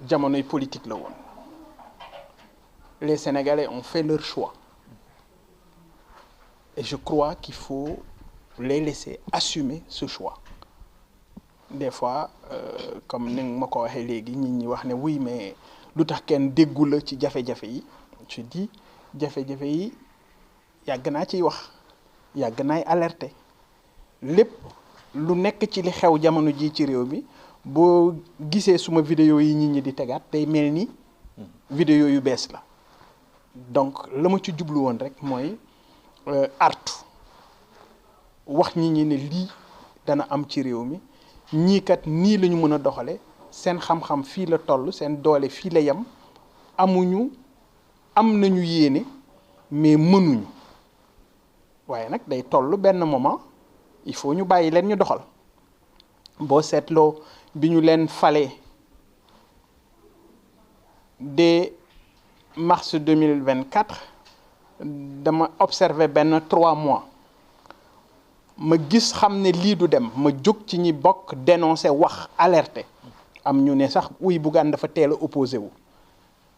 jamonoy politique la woon les Sénégalais ont fait leur choix et je crois qu'il faut les laisser assumer ce choix des fois comme ni ma ko waxee léegi nit ñi wax ne oui mais lu tax kenn déggu la ci jafe-jafe yi je dis jafe-jafe yi yàgg naa ciy wax yàgg naay alerter lépp lu nekk ci li xew jamono ji ci réew mi boo gisee suma vidéo yi nit ñi di tegaat day mel ni vidéo yu bees la donc la ma ci jublu woon rek mooy artu wax nit ñi ne lii dana am ci réew mi ñii kat nii la ñu mën a doxale seen xam-xam fii la toll seen doole fii la yem am nañu yéene mais mënuñu waaye nag day toll benn moment il faut ñu bàyyi leen ñu doxal boo seetloo bi ñu leen falee dès mars 2024 dama observé benn 3 mois ma gis xam ne lii du dem ma jóg ci ñi bokk dénoncer wax alerter am ñu ne sax uy Bougane dafa teel a opposé wu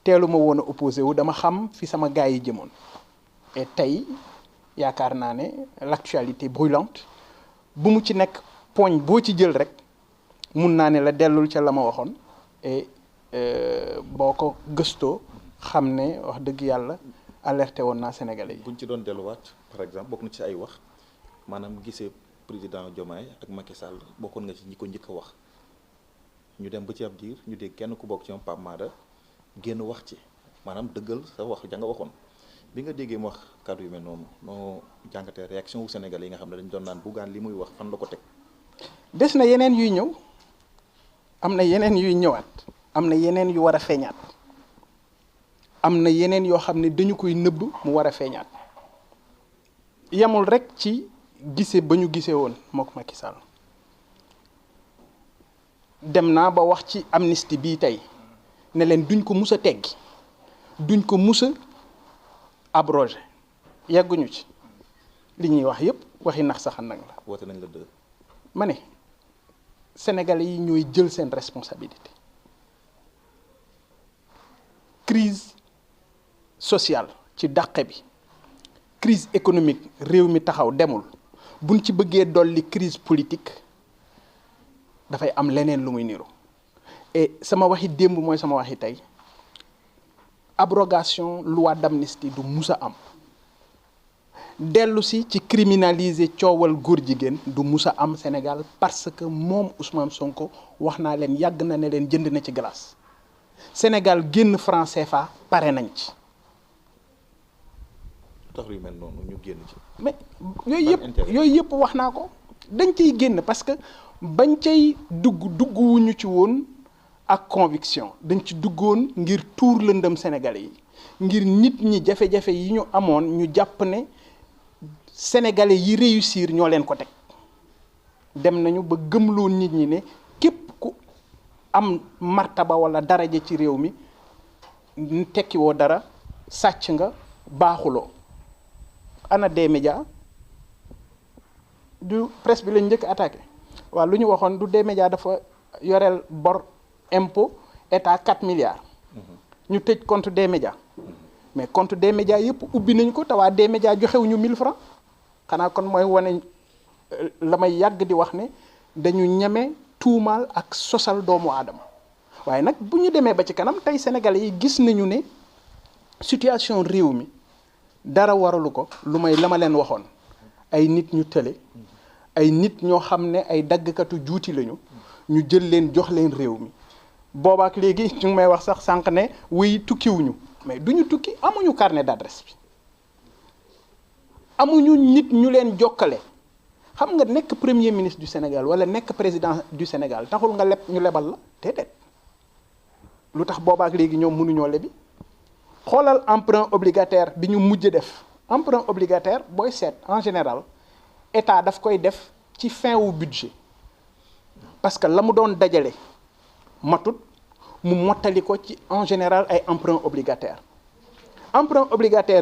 teelu ma woon a opposé wu dama xam fi sama gars yi jëmoon et tey yaakaar naa ne l'actualité brûlante bu mu ci nekk poñ boo ci jël rek mun naa ne la dellul ca la ma waxoon et boo ko gëstoo xam ne wax dëgg yàlla alerté woon naa Sénégalais yi. buñ ci doon delluwaat par exemple bokk na ci ay wax maanaam gisee président Diomaye ak Macky Sall bokkoon nga ci ñi ko njëkk a wax ñu dem ba ci ab diir ñu dégg kenn ku bokk ci ñoom Pape Mada génn wax ci maanaam dëggal sa wax ja nga waxoon bi nga déggee mu wax kàddu yu mel noonu noo jàngatee réaction wu Sénégalais yi nga xam ne dañu doon naan Bougane li muy wax fan la ko teg. des na yeneen yuy ñëw am na yeneen yuy ñëwaat am na yeneen yu war a feeñaat am na yeneen yoo xam ne dañu koy nëbb mu war a feeñaat yemul rek ci gise ba ñu gisee woon mook Macky Sall dem naa ba wax ci amnistie bii tey ne leen duñ ko mus a teggi duñ ko mus a abrogé yegguñu ci li ñuy wax yépp waxi nax saxan nag la. woote nañ la dëgg. ma ne Sénégalais yi ñooy jël seen responsabilité crise sociale ci dàqe bi crise économique réew mi taxaw demul buñ ci bëggee dolli crise politique dafay am leneen lu muy niru et sama waxi démb mooy sama waxi tey abrogation loi d'amnistie du musa am dellu si ci criminaliser coowal góor jigéen du musa am Sénégal parce que moom Ousmane Sonko wax naa leen yàgg na ne leen jënd na ci glace Sénégal génn franc CFA pare nañ ci. tax yu mel noonu ñu génn ci. mais yooyu yëpp wax naa ko dañ ciy génn parce que bañ cay dugguwuñu ci woon ak conviction dañ ci duggoon ngir tuur lëndëm Sénégalais yi ngir nit ñi jafe-jafe yi ñu amoon ñu jàpp ne Sénégalais yi réussir ñoo leen ko teg dem nañu ba gëmloo nit ñi ne képp ku am martaba wala daraja ci réew mi tekki woo dara sàcc nga baaxuloo ana des médias du presse bi lañ njëkk attaqué waaw lu ñu waxoon du des médias dafa yoreel bor impôt état 4 milliards ñu tëj compte des médias mais compte des médias yëpp ubbi nañ ko te waa des médias joxewuñu 1000 francs xanaa kon mooy wane la may yàgg di wax ne dañu ñeme tuumaal ak sosal doomu aadama waaye nag bu ñu demee ba ci kanam tey Sénégalais yi gis nañu ne situation réew mi dara waralu ko lu may la ma leen waxoon ay nit ñu tële ay nit ñoo xam ne ay daggkatu juuti lañu ñu jël leen jox leen réew mi boobaak léegi ñu ngi may wax sax sànq ne wuy tukkiwuñu mais duñu tukki amuñu carnet d'adresse bi amuñu nit ñu leen jokkale xam nga nekk premier ministre du Sénégal wala nekk président du Sénégal taxul nga leb ñu lebal la déedéet lu tax boobaak léegi ñoom mënuñoo lebi xoolal emprunt obligataire bi ñu mujj def emprunt obligataire booy seet en général état daf koy def ci fin wu budget parce que la mu doon dajale matut mu mottali ko ci en général ay emprunt obligataire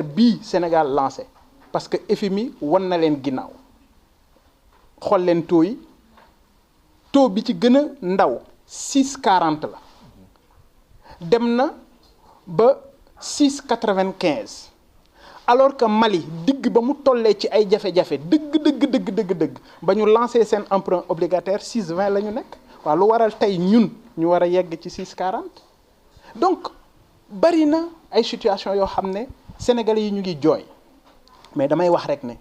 bii Sénégal lancé parce que FMI wan na leen ginnaaw xool leen taux yi taux bi ci gën a ndaw 6,40 la dem na ba 6,95 alors que Mali digg ba mu tollee ci ay jafe-jafe dëgg ba ñu lancé seen emprunt obligataire 6,20 la ñu nekk waaw lu waral tey ñun ñu war a yegg ci 6,40 donc bari na ay situation yoo xam ne sénégalais yi ñu ngi jooy mais damay wax rek ne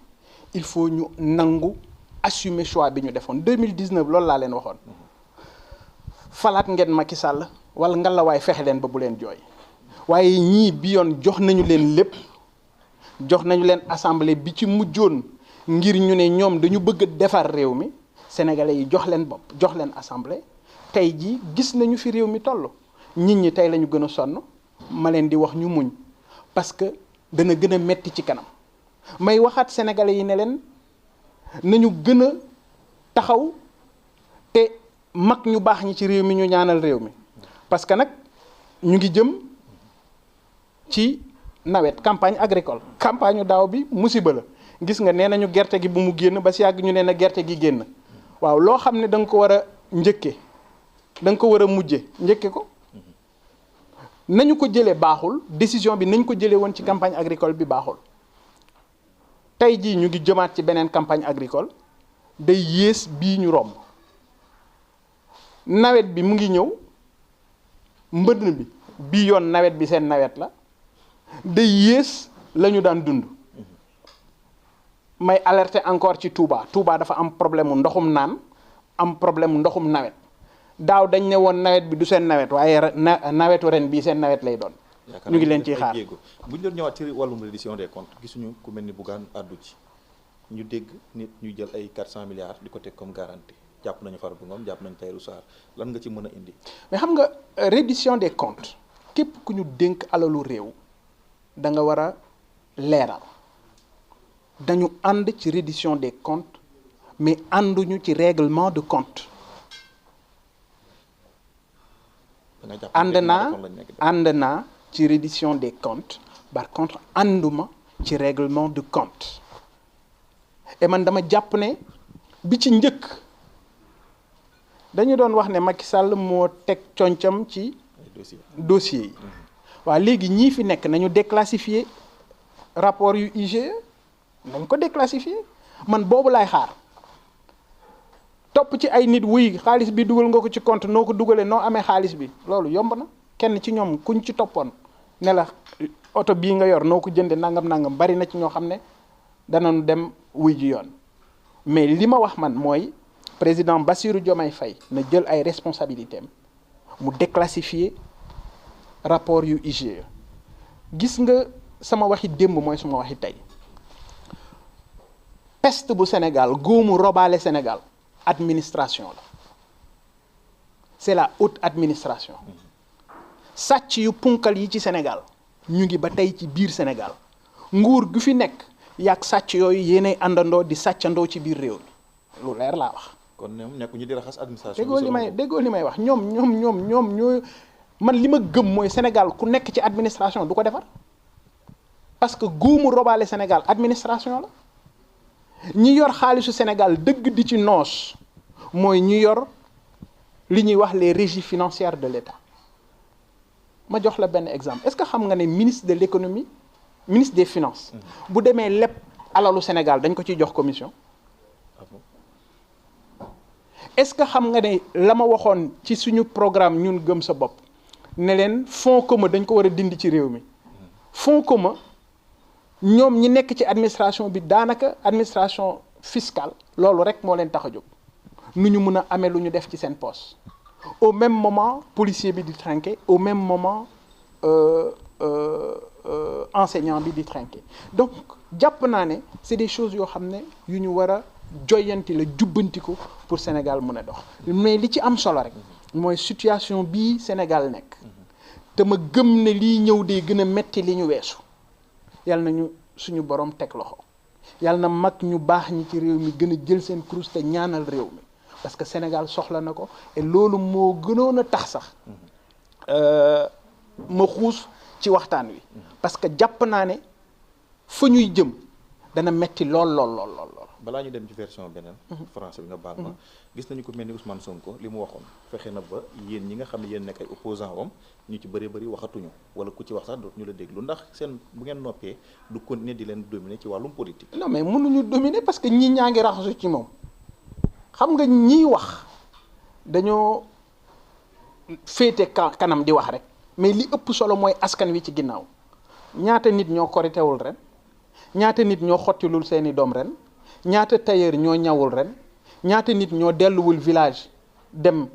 il faut ñu nangu assumer choix bi ñu defoon 2019 loolu laa leen waxoon falaat ngeen Macky Sall wala ngalawaay fexe leen ba bu leen jooy waaye ñii bi yoon jox nañu leen lépp jox nañu leen assemblée bi ci mujjoon ngir ñu ne ñoom dañu bëgg a defar réew mi sénégalais yi jox leen bopp jox leen assemblée tey jii gis nañu fi réew mi toll nit ñi tey la ñu gën a sonn ma leen di wax ñu muñ parce que dana gën a metti ci kanam may waxaat sénégalais yi ne leen nañu gën a taxaw te mag ñu baax ñi ci réew mi ñu ñaanal réew mi parce que nag ñu ngi jëm ci nawet campagne agricole campagne daaw bi musiba la gis nga nee nañu gerte gi bu mu génn ba si yàgg ñu nee na gerte gi génn waaw loo xam ne da nga ko war a njëkke da nga ko war a mujje njëkke ko nañu ko jëlee baaxul décision bi nañ ko jëlee woon ci campagne agricole bi baaxul tey jii ñu ngi jëmaat ci beneen campagne agricole day yées bii ñu romb nawet bi mu ngi ñëw mbënn bi bii yoon nawet bi seen nawet la day yées la ñu daan dund may alerter encore ci Touba Touba dafa am problème mu ndoxum naan am problème mu ndoxum nawet daaw dañ ne woon nawet bi du seen nawet waaye nawetu ren bii seen nawet lay doon. ñu ngi leen ciy xaar bu ñu doon ñëwaat ci wàllum reddition des comptes gisuñu ku mel ni Bougane àddu ci ñu dégg nit ñu jël ay 400 milliards di ko teg comme garantie jàpp nañu Farba Ngom jàpp nañu Tahirou Sarr lan nga ci mën a indi. mais xam nga reddition des comptes képp ku ñu dénk alalu réew da nga war a leeral dañu ànd ci reddition des comptes mais ànduñu ci règlement de compte. ànd naa ci reddition des comptes par contre ànduma ci règlement de compte et man dama jàpp ne bi ci njëkk dañu doon wax ne Macky Sall moo teg concam ci dossier yi waaw léegi ñii fi nekk nañu déclassifier rapport yu IGE nañ ko déclassifier man boobu laay xaar topp ci ay nit wuy xaalis bi dugal nga ko ci compte noo ko dugalee noo amee xaalis bi loolu yomb na kenn ci ñoom kuñ ci toppoon ne la oto bii nga yor noo ko jënde nangam bari na ci ñoo xam ne danañu dem wuy ji yoon mais li ma wax man mooy président Bassirou Diomaye Faye na jël ay responsabilités am mu déclassifier rapport yu IGE gis nga sama waxi démb mooy suma waxi tey peste bu Sénégal góomu robaale Sénégal administration la c'est la haute administration sàcc yu punkal yi ci Sénégal ñu ngi ba tey ci biir Sénégal nguur gu fi nekk yàgg sàcc yooyu yéenay àndandoo di sàccandoo ci biir réew mi lu leer laa wax. kon ñoom nekk ñu di raxas administration. déggoo li may wax ñoom ñoo man li ma gëm mooy Sénégal ku nekk ci administration du ko defar parce que góomu robaale Sénégal administration la. ñi yor xaalisu Sénégal dëgg di ci noos mooy ñi yor li ñuy wax les régies financières de l'État ma jox la benn exemple est-ce que xam nga ne ministre de l'économie ministre des finances bu demee lépp alalu Sénégal dañ ko ciy jox commission est-ce que xam nga ne la ma waxoon ci suñu programme ñun gëm sa bopp ne leen fonds commun dañ ko war a dindi ci réew mi fonds commun ñoom ñi nekk ci administration bi daanaka administration fiscale loolu rek moo leen tax a jóg nu ñu mën a amee lu ñu def ci seen poste au même moment policier bi di trinquer au même moment enseignant bi di trinquer donc jàpp naa ne c'est des choses yoo xam ne yu ñu war a joyanti la jubbanti ko pour Sénégal mën a dox mais li ci am solo rek mooy situation bii Sénégal nekk te ma gëm ne lii ñëw dee gën a metti li ñu weesu yàlla nañu suñu borom teg loxo yàlla na mag ñu baax ñi ci réew mi gën a jël seen kurus te ñaanal réew mi parce que Sénégal soxla na ko et loolu moo gënoon a tax sax ma xuus ci waxtaan wi parce que jàpp naa ne fa ñuy jëm dana metti lool. balaa ñu dem ci version beneen français bi nga baal ma gis nañu ko mel ni Ousmane Sonko li mu waxoon fexe na ba yéen ñi nga xam ne yéen nekk ay opposant wam ñu ci bëri waxatuñu wala ku ci wax sax dootu ñu la déglu ndax seen bu ngeen noppee du continuer di leen dominer ci wàllum politique. non mais mënuñu dominer parce que ñi ñaa ngi raxasu ci moom xam nga ñiy wax dañoo féete kanam di wax rek mais li ëpp solo mooy askan wi ci ginnaaw ñaata nit ñoo koritewul ren ñaata nit ñoo xottilul seeni doom ren ñaata tailleur ñoo ñawul ren ñaata nit ñoo delluwul village dem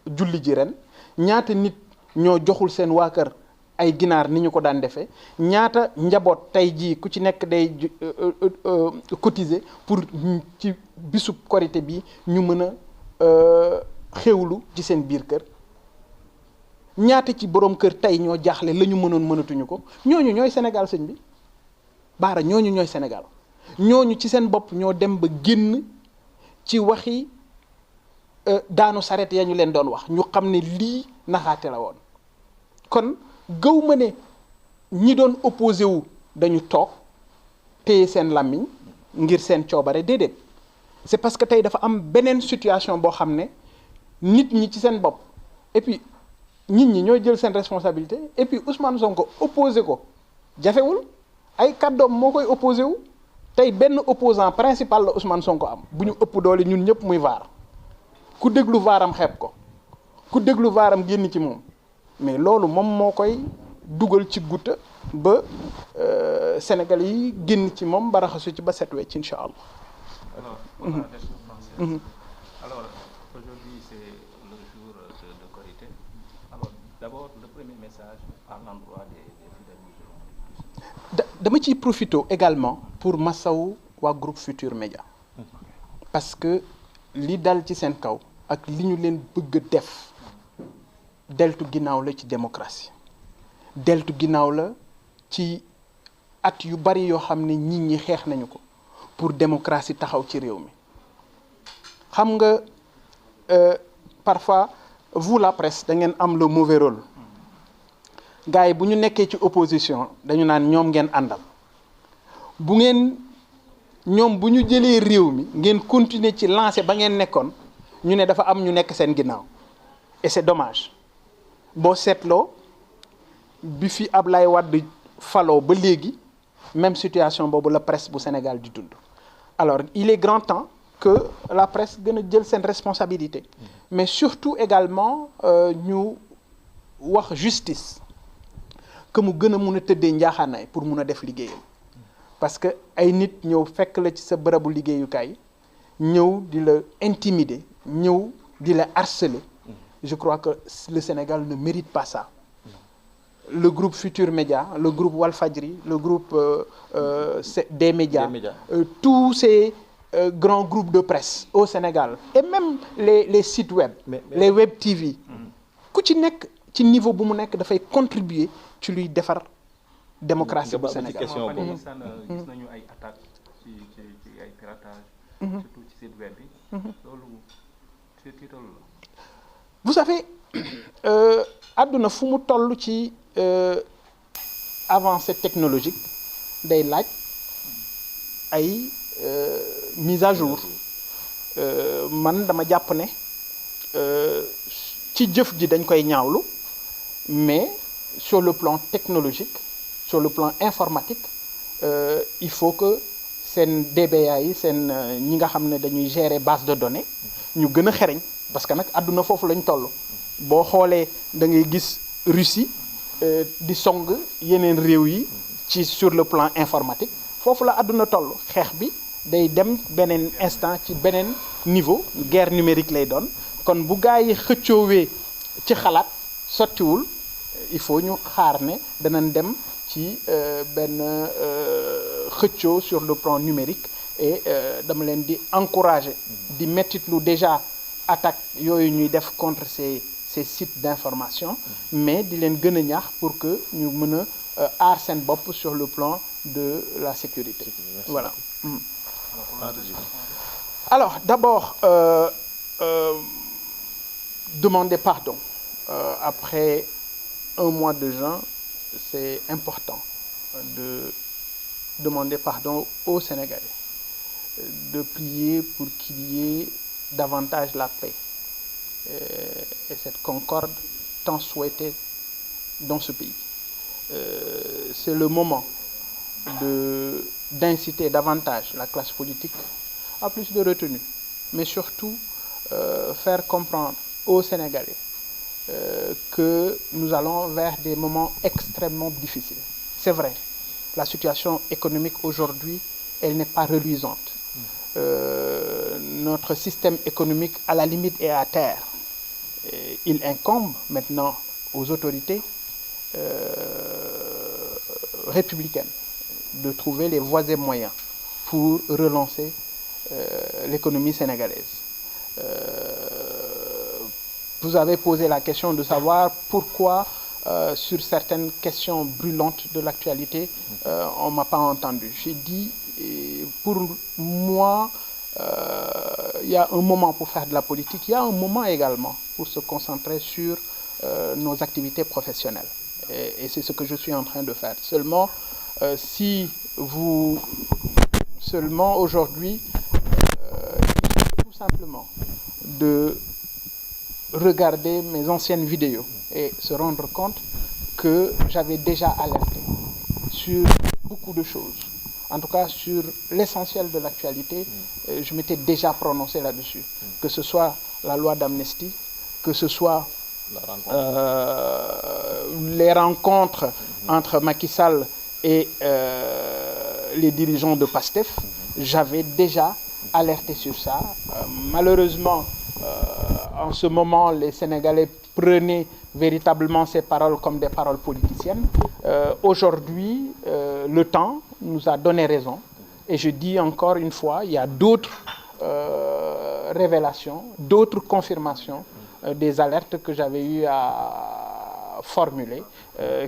julli ji ren ñaata nit ñoo joxul seen waa kër ay ginaar ni ñu ko daan defee ñaata njaboot tey jii ku ci nekk day cotiser pour ci bisub korité bi ñu mën a xewlu ci seen biir kër ñaata ci borom kër tey ñoo jaaxle la ñu mënoon mënatuñu ko ñooñu ñooy Sénégal sëñ bi baara ñooñu ñooy Sénégal ñooñu ci seen bopp ñoo dem ba génn ci waxi daanu saret ya ñu leen doon wax ñu xam ne lii naxaate la woon kon gëw ma ne ñi doon opposé wu dañu toog téye seen làmmiñ ngir seen coobare déedéet c'est parce que tey dafa am beneen situation boo xam ne nit ñi ci seen bopp et puis nit ñi ñooy jël seen responsabilité et puis Ousmane Sonko opposé ko jafewul ay kàddoom moo koy opposé wu tey benn opposant principal la Ousmane Sonko am bu ñu ëpp doole ñun ñëpp muy vaar ku déglu vaaram xeeb ko ku déglu vaaram génn ci moom mais loolu moom moo koy dugal ci gutta ba Sénégal yi génn ci moom ba raxasu ci ba set wecc incha allah. Alors, pour la version française. Alors, aujourd'hui, c'est le jour de Korité. Alors, d'abord, le premier message à l'endroit des fidèles musulmans. Dama ciy profito également pour masawu waa groupe Futur Média parce que li dal ci seen kaw ak li ñu leen bëgg a def deltu ginnaaw la ci démocratie deltu ginnaaw la ci at yu bari yoo xam ne nit ñi xeex nañu ko pour démocratie taxaw ci réew mi xam nga parfois vous la presse da ngeen am le mauvais rôle gars yi bu ñu nekkee ci opposition dañu naan ñoom ngeen àndal bu ngeen ñoom bu ñu jëlee réew mi ngeen continuer ci lancer ba ngeen nekkoon ñu ne dafa am ñu nekk seen ginnaaw et c'est dommage boo seetloo bi fi Ablaye Wade faloo ba léegi même situation boobu la presse bu Sénégal di dund alors il est grand temps que la presse gën a jël seen responsabilité mais surtout également ñu wax justice que mu gën a mun a tëddee njaaxaanaay pour mun a def liggéeyam parce que ay nit ñëw fekk la ci sa bërëbu liggéeyukaay ñëw di la intimider ñëw di la harceler je crois que le Sénégal ne mérite pas ça le groupe Futur Média le groupe Walfadjri le groupe des médias tous ces grands groupes de presse au Sénégal et même les sites web les web TV ku ci nekk ci niveau bu mu nekk dafay contribuer ci luy defar démocratie bu Sénégal. gis nañu ay attaques ci ay piratage surtout ci site web bi loolu ci tiital la. vous savez àdduna fu mu toll ci avancée technologique day laaj ay mise à jour man dama jàpp ne ci jëf ji dañ koy ñaawlu mais sur le plan technologique sur le plan informatique il faut que seen DBA yi seen ñi nga xam ne dañuy gérer base de données ñu gën a xereñ parce que nag àdduna foofu lañ toll boo xoolee da ngay gis Russie di song yeneen réew yi ci sur le plan informatique foofu la àdduna toll xeex bi day dem beneen instant ci beneen niveau guerre numérique lay doon kon bu gaa yi xëccoowee ci xalaat sottiwul il faut ñu xaar ne danañ dem ci benn xëccoo sur le plan numérique et dama leen di encourager di mettitlu déjà attaque yooyu ñuy def contre ces sites d'information mais di leen gën a ñaax pour que ñu mën a aar seen bopp sur le plan de la sécurité. Voilà. Alors d'abord demander pardon après un mois de jeûne, c'est important de demander pardon aux Sénégalais, de prier pour qu'il y ait davantage la paix et cette concorde tant souhaitée dans ce pays. C'est le moment d'inciter davantage la classe politique à plus de retenue, mais surtout faire comprendre aux Sénégalais que nous allons vers des moments extrêmement difficiles. C'est vrai, la situation économique aujourd'hui, elle n'est pas reluisante. Notre système économique, à la limite, est à terre. Il incombe maintenant aux autorités républicaines de trouver les voies et moyens pour relancer l'économie sénégalaise. Vous avez posé la question de savoir pourquoi sur certaines questions brûlantes de l'actualité, on ne m'a pas entendu. J'ai dit, pour moi, il y a un moment pour faire de la politique, il y a un moment également pour se concentrer sur nos activités professionnelles. Et c'est ce que je suis en train de faire. Seulement, seulement aujourd'hui, tout simplement, de regarder mes anciennes vidéos et se rendre compte que j'avais déjà alerté sur beaucoup de choses. En tout cas, sur l'essentiel de l'actualité, je m'étais déjà prononcé là-dessus. Que ce soit la loi d'amnistie, que ce soit les rencontres entre Macky Sall et les dirigeants de PASTEF, j'avais déjà alerté sur ça. Malheureusement, en ce moment, les Sénégalais prenaient véritablement ces paroles comme des paroles politiciennes. Aujourd'hui, le temps nous a donné raison. Et je dis encore une fois, il y a d'autres révélations, d'autres confirmations des alertes que j'avais eu à formuler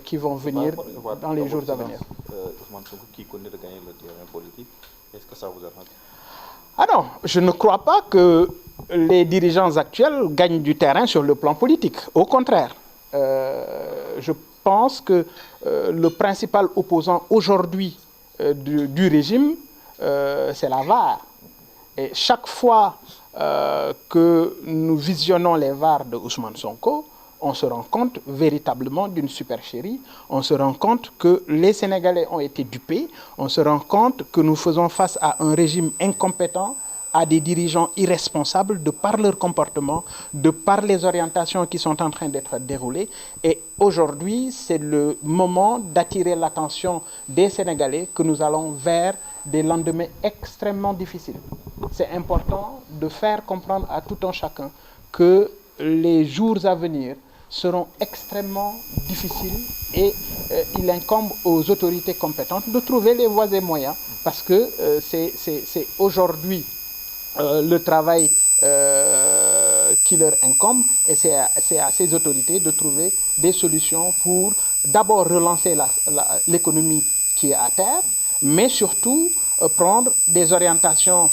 qui vont venir dans les jours à venir. Ousmane Sonko qui connaît de gagner le terrain politique, est-ce que ça vous arrange? Ah non, je ne crois pas que les dirigeants actuels gagnent du terrain sur le plan politique. Au contraire, je pense que le principal opposant aujourd'hui du régime, c'est la VAR. Et chaque fois que nous visionnons les VAR de Ousmane Sonko, on se rend compte véritablement d'une supercherie, on se rend compte que les Sénégalais ont été dupés, on se rend compte que nous faisons face à un régime incompétent, à des dirigeants irresponsables de par leur comportement, de par les orientations qui sont en train d'être déroulées. Et aujourd'hui, c'est le moment d'attirer l'attention des Sénégalais que nous allons vers des lendemains extrêmement difficiles. C'est important de faire comprendre à tout un chacun que les jours à venir seront extrêmement difficiles et il incombe aux autorités compétentes de trouver les voies et moyens parce que c'est aujourd'hui le travail qui leur incombe et c'est à ces autorités de trouver des solutions pour d'abord relancer l'économie qui est à terre, mais surtout prendre des orientations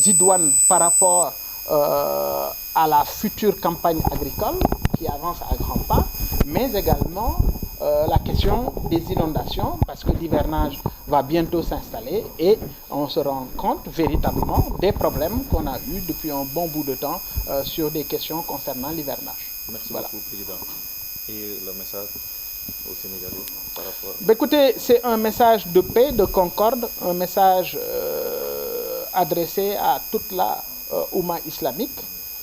idoines par rapport à la future campagne agricole qui avance à grands pas, mais également la question des inondations, parce que l'hivernage va bientôt s'installer et on se rend compte véritablement des problèmes qu'on a eus depuis un bon bout de temps sur des questions concernant l'hivernage. Merci beaucoup, Président. Et le message aux Sénégalais par rapport... Écoutez, c'est un message de paix, de concorde, un message adressé à toute la Oumma islamique.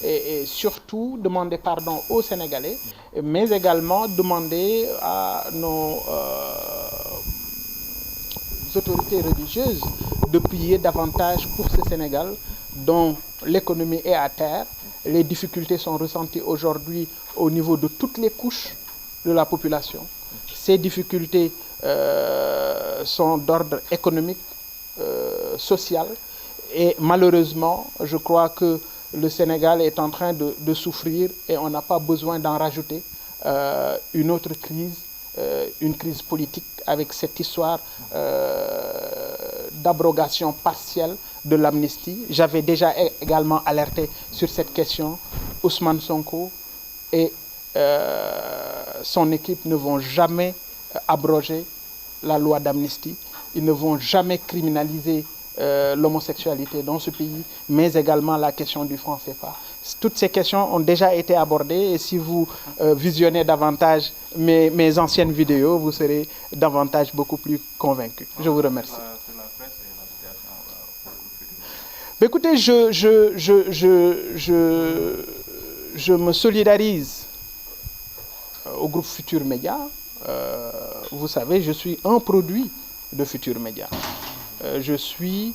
Et surtout demander pardon aux Sénégalais, mais également demander à nos autorités religieuses de prier davantage pour ce Sénégal dont l'économie est à terre. Les difficultés sont ressenties aujourd'hui au niveau de toutes les couches de la population. Ces difficultés sont d'ordre économique, social, et malheureusement, je crois que le Sénégal est en train de souffrir et on n'a pas besoin d'en rajouter une autre crise, une crise politique avec cette histoire d'abrogation partielle de l'amnistie. J'avais déjà également alerté sur cette question. Ousmane Sonko et son équipe ne vont jamais abroger la loi d'amnistie. ils ne vont jamais criminaliser l'homosexualité dans ce pays, mais également la question du franc CFA. Toutes ces questions ont déjà été abordées et si vous visionnez davantage mes anciennes vidéos, vous serez davantage beaucoup plus convaincus. Je vous remercie. Écoutez, je me solidarise au groupe Futur Média. Vous savez, je suis un produit de Futur Média. Je suis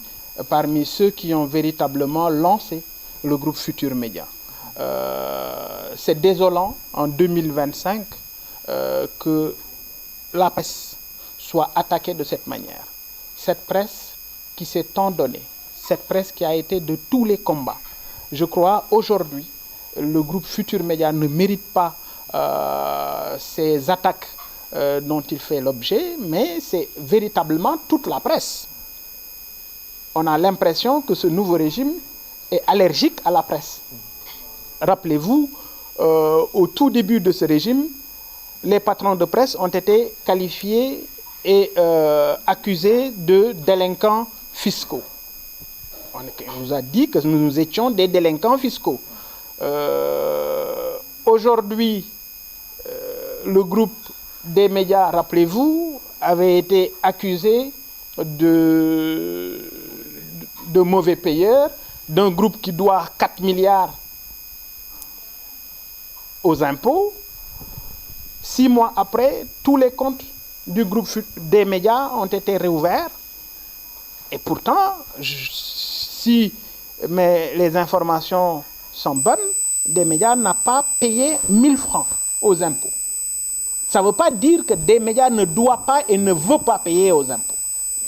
parmi ceux qui ont véritablement lancé le groupe Futur Média. C'est désolant en 2025 que la presse soit attaquée de cette manière. Cette presse qui s'est tant donnée, cette presse qui a été de tous les combats. Je crois aujourd'hui, le groupe Futur Média ne mérite pas ces attaques dont il fait l'objet, mais c'est véritablement toute la presse. On a l'impression que ce nouveau régime est allergique à la presse. Rappelez-vous, au tout début de ce régime, les patrons de presse ont été qualifiés et accusés de délinquants fiscaux. On nous a dit que nous étions des délinquants fiscaux. Aujourd'hui, le groupe des médias, rappelez-vous, avait été accusé de mauvais payeurs, d'un groupe qui doit 4 milliards aux impôts. 6 mois après, tous les comptes du groupe des médias ont été réouverts. Et pourtant, si les informations sont bonnes, des médias n'a pas payé 1000 francs aux impôts. Ça ne veut pas dire que des médias ne doivent pas et ne veulent pas payer aux impôts.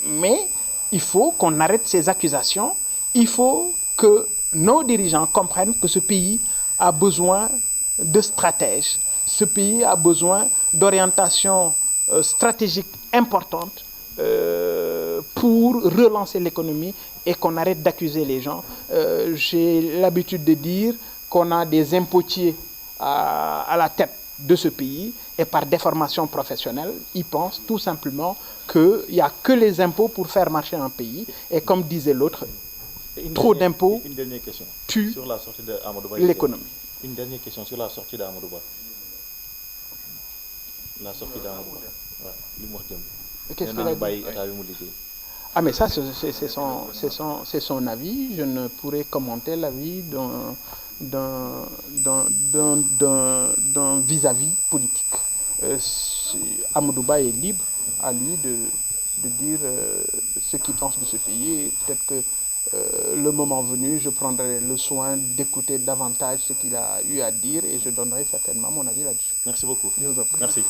Mais il faut qu'on arrête ces accusations. Il faut que nos dirigeants comprennent que ce pays a besoin de stratèges. Ce pays a besoin d'orientations stratégiques importantes pour relancer l'économie et qu'on arrête d'accuser les gens. J'ai l'habitude de dire qu'on a des impotiers à la tête de ce pays et par déformation professionnelle, ils pensent tout simplement qu'il n'y a que les impôts pour faire marcher un pays. Et comme disait l'autre, trop d'impôts tue l'économie. Une dernière question sur la sortie d'Amadou Ba. La sortie d'Amadou Ba. Qu'est-ce qu'il a dit? Ah mais ça, c'est son avis. Je ne pourrais commenter l'avis d'un vis-à-vis politique. Amadou Ba est libre à lui de dire ce qu'il pense de ce pays. Peut-être que le moment venu, je prendrai le soin d'écouter davantage ce qu'il a eu à dire et je donnerai certainement mon avis là-dessus. Merci beaucoup. Je vous en prie. Merci.